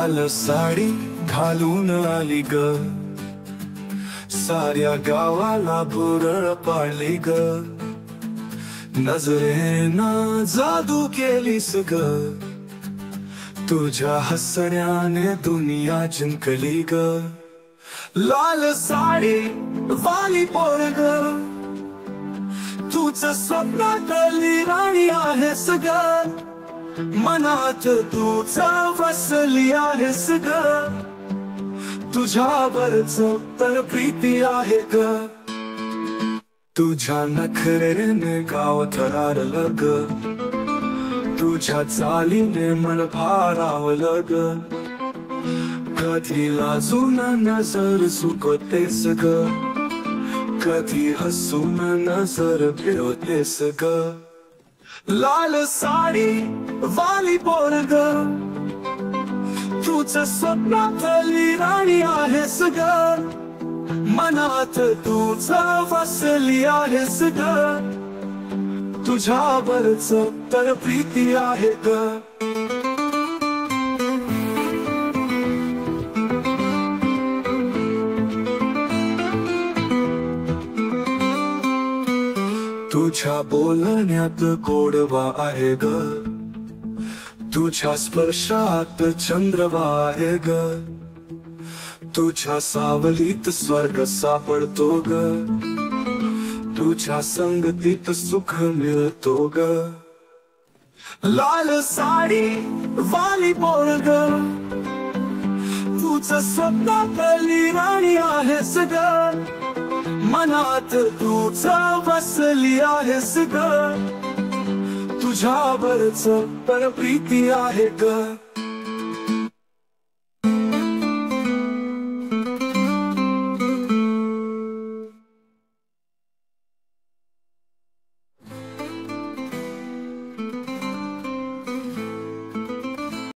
लाल साडी घालून आली ग, साऱ्या गावाला भुरळ पाडली ग. नजरेनं जादू केलीस ग, तुझ्या हसण्याने दुनिया जिंकली ग. लाल साडी वाली पोरग, तूच स्वप्नातली राणी आहेस ग. मनात तूच वसली आहेस ग, तुझ्यावरच तर प्रीती आहे ग. तुझ्या नखरेने गाव थरारलं ग, तुझ्या चालीने मन भारावलं ग. कधी लाजून नजर चुकतेस ग, कधी हसून नजर फिरवतेस ग. लाल साडी वाली पोरग, तूच स्वप्नातली राणी आहेस ग. मनात तूच वसली आहेस ग, तुझ्यावरच तर प्रीती आहे ग. तुझ्या बोलण्यात गोडवा आहे ग, तुझ्या स्पर्शात चंद्रवा आहे ग. तुझ्या सावलीत स्वर्ग सापडतो ग, तुझ्या संगतीत सुख मिळतो ग. लाल साडी वाली पोरग, तूच स्वप्नातली राणी आहेस ग. मनात तूच वसली आहेस ग, तुझ्यावरच तर प्रीती आहे ग.